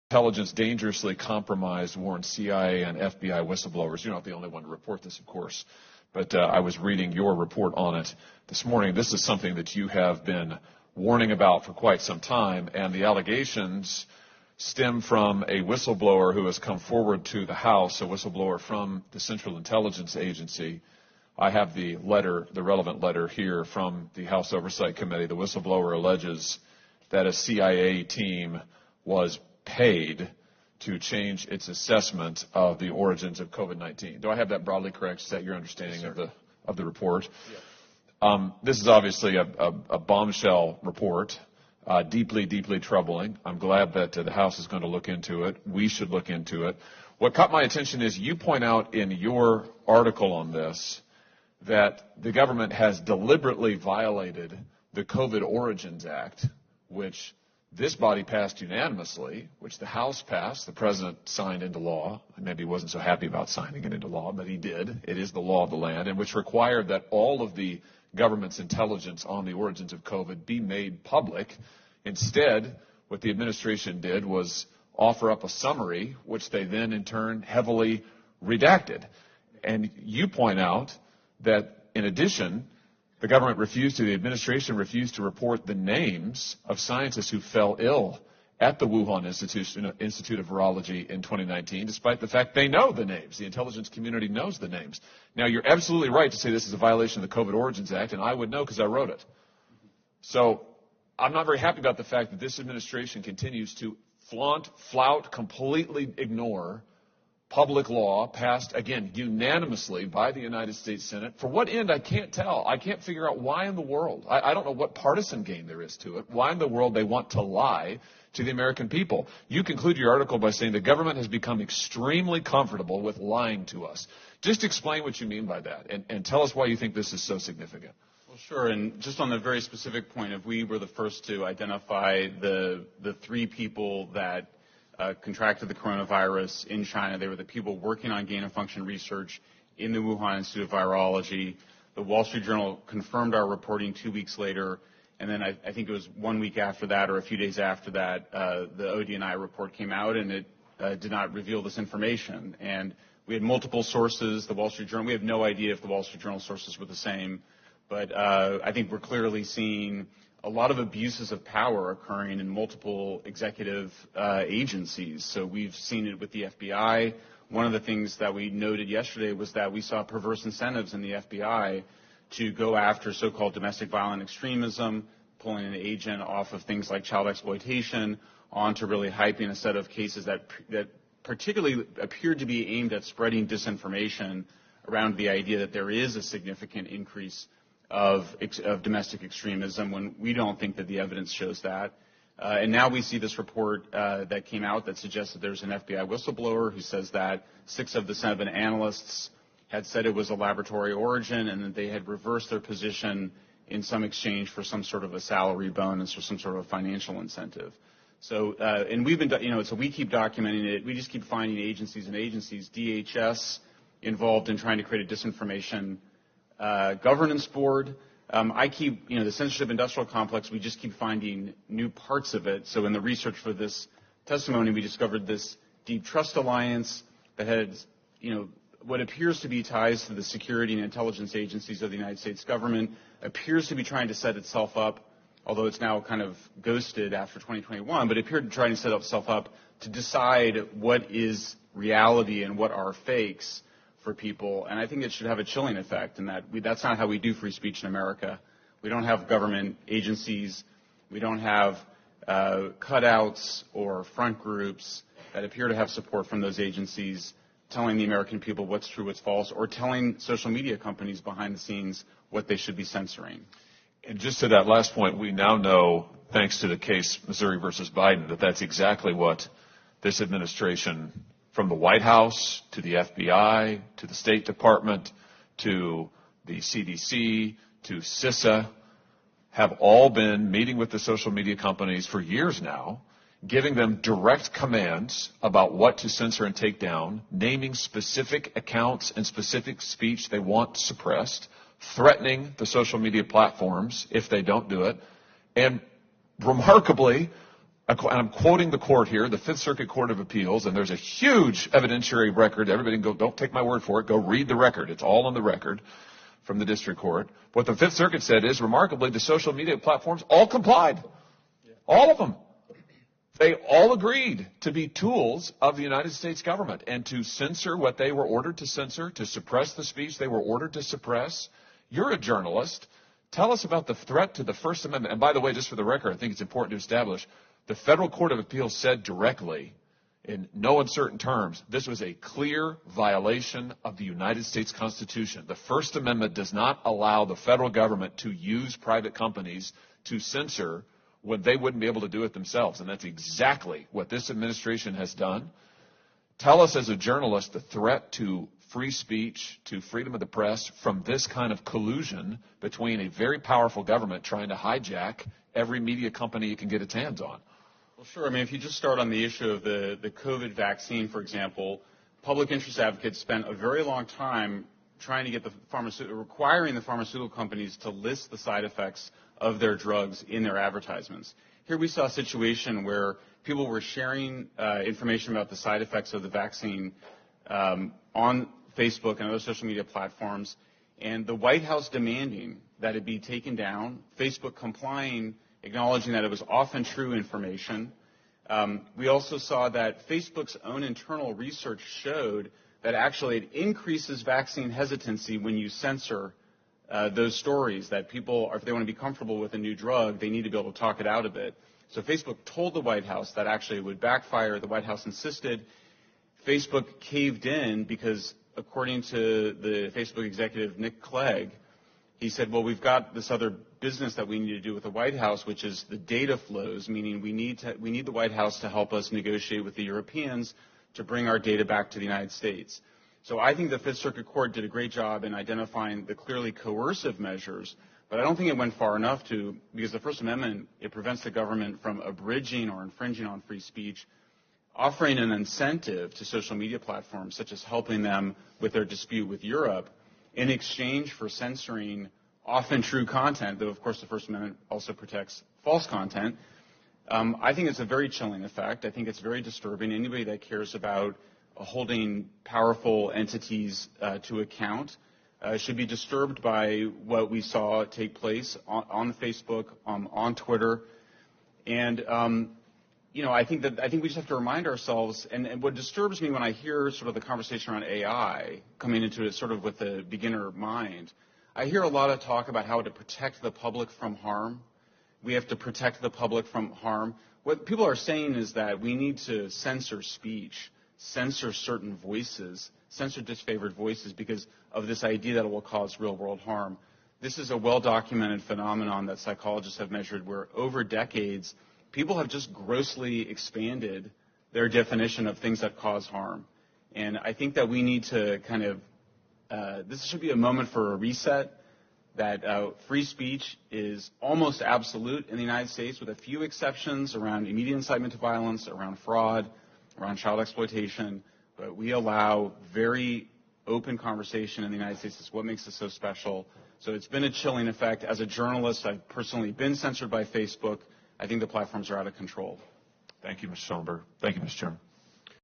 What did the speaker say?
intelligence dangerously compromised, warned CIA and FBI whistleblowers. You're not the only one to report this, of course, but I was reading your report on it this morning. This is something that you have been warning about for quite some time, and the allegations stem from a whistleblower who has come forward to the House, a whistleblower from the Central Intelligence Agency. I have the letter, the relevant letter here from the House Oversight Committee. The whistleblower alleges that a CIA team was paid to change its assessment of the origins of COVID-19. Do I have that broadly correct? Is that your understanding of the report? Yes. This is obviously a bombshell report, deeply, deeply troubling. I'm glad that the House is going to look into it. We should look into it. What caught my attention is you point out in your article on this that the government has deliberately violated the COVID Origins Act, which this body passed unanimously, which the House passed, the President signed into law. Maybe he wasn't so happy about signing it into law, but he did. It is the law of the land, and which required that all of the government's intelligence on the origins of COVID be made public. Instead, what the administration did was offer up a summary, which they then in turn heavily redacted. And you point out that in addition, the administration refused to report the names of scientists who fell ill at the Wuhan Institute of Virology in 2019, despite the fact they know the names. The intelligence community knows the names. Now, you're absolutely right to say this is a violation of the COVID Origins Act, and I would know because I wrote it. So I'm not very happy about the fact that this administration continues to flout, completely ignore public law passed, again, unanimously by the United States Senate. For what end, I can't tell. I can't figure out why in the world. I don't know what partisan gain there is to it. Why in the world they want to lie to the American people. You conclude your article by saying the government has become extremely comfortable with lying to us. Just explain what you mean by that, and tell us why you think this is so significant. Well, sure, and just on the very specific point, if we were the first to identify the three people that contracted the coronavirus in China. They were the people working on gain-of-function research in the Wuhan Institute of Virology. The Wall Street Journal confirmed our reporting 2 weeks later, and then I think it was 1 week after that or a few days after that, the ODNI report came out, and it did not reveal this information. And we had multiple sources. The Wall Street Journal, we have no idea if the Wall Street Journal sources were the same, but I think we're clearly seeing a lot of abuses of power occurring in multiple executive agencies. So we've seen it with the FBI. One of the things that we noted yesterday was that we saw perverse incentives in the FBI to go after so-called domestic violent extremism, pulling an agent off of things like child exploitation onto really hyping a set of cases that particularly appeared to be aimed at spreading disinformation around the idea that there is a significant increase of domestic extremism when we don't think that the evidence shows that. And now we see this report that came out that suggests that there's an FBI whistleblower who says that 6 of the 7 analysts had said it was a laboratory origin and that they had reversed their position in some exchange for some sort of a salary bonus or some sort of a financial incentive. So, and we've been, so we keep documenting it. We just keep finding agencies, DHS involved in trying to create a disinformation governance board. I keep, the censorship industrial complex, we just keep finding new parts of it. So in the research for this testimony, we discovered this deep trust alliance that had, what appears to be ties to the security and intelligence agencies of the United States government, appears to be trying to set itself up, although it's now kind of ghosted after 2021, but it appeared to try to set itself up to decide what is reality and what are fakes for people, and I think it should have a chilling effect in that that's not how we do free speech in America. We don't have government agencies. We don't have cutouts or front groups that appear to have support from those agencies telling the American people what's true, what's false, or telling social media companies behind the scenes what they should be censoring. And just to that last point, we now know, thanks to the case Missouri versus Biden, that that's exactly what this administration, from the White House to the FBI to the State Department to the CDC to CISA, have all been meeting with the social media companies for years now, giving them direct commands about what to censor and take down, naming specific accounts and specific speech they want suppressed, threatening the social media platforms if they don't do it, and remarkably, and I'm quoting the court here, the Fifth Circuit Court of Appeals, and there's a huge evidentiary record. Everybody can go, don't take my word for it, go read the record. It's all on the record from the district court. What the Fifth Circuit said is, remarkably, the social media platforms all complied. All of them. They all agreed to be tools of the United States government and to censor what they were ordered to censor, to suppress the speech they were ordered to suppress. You're a journalist. Tell us about the threat to the First Amendment. And by the way, just for the record, I think it's important to establish, the Federal Court of Appeals said directly, in no uncertain terms, this was a clear violation of the United States Constitution. The First Amendment does not allow the federal government to use private companies to censor when they wouldn't be able to do it themselves. And that's exactly what this administration has done. Tell us as a journalist the threat to free speech, to freedom of the press from this kind of collusion between a very powerful government trying to hijack every media company it can get its hands on. Well, sure. I mean, if you just start on the issue of the COVID vaccine, for example, public interest advocates spent a very long time trying to get requiring the pharmaceutical companies to list the side effects of their drugs in their advertisements. Here we saw a situation where people were sharing information about the side effects of the vaccine on Facebook and other social media platforms, and the White House demanding that it be taken down, Facebook complying, acknowledging that it was often true information. We also saw that Facebook's own internal research showed that actually it increases vaccine hesitancy when you censor those stories, that people, if they want to be comfortable with a new drug, they need to be able to talk it out a bit. So Facebook told the White House that actually it would backfire. The White House insisted. Facebook caved in because, according to the Facebook executive Nick Clegg, he said, well, we've got this other business that we need to do with the White House, which is the data flows, meaning we need the White House to help us negotiate with the Europeans to bring our data back to the United States. So I think the Fifth Circuit Court did a great job in identifying the clearly coercive measures, but I don't think it went far enough because the First Amendment, it prevents the government from abridging or infringing on free speech, offering an incentive to social media platforms, such as helping them with their dispute with Europe, in exchange for censoring often true content, though of course the First Amendment also protects false content. I think it's a very chilling effect. I think it's very disturbing. Anybody that cares about holding powerful entities to account should be disturbed by what we saw take place on Facebook, on Twitter, and I think we just have to remind ourselves. And what disturbs me when I hear sort of the conversation around AI coming into it, sort of with the beginner mind, I hear a lot of talk about how to protect the public from harm. We have to protect the public from harm. What people are saying is that we need to censor speech, censor certain voices, censor disfavored voices because of this idea that it will cause real-world harm. This is a well-documented phenomenon that psychologists have measured where over decades, people have just grossly expanded their definition of things that cause harm. And I think that we need to kind of, this should be a moment for a reset, that free speech is almost absolute in the United States with a few exceptions around immediate incitement to violence, around fraud, around child exploitation, but we allow very open conversation in the United States. It's what makes us so special. So it's been a chilling effect. As a journalist, I've personally been censored by Facebook. I think the platforms are out of control. Thank you, Mr. Schellenberg. Thank you, Mr. Chairman.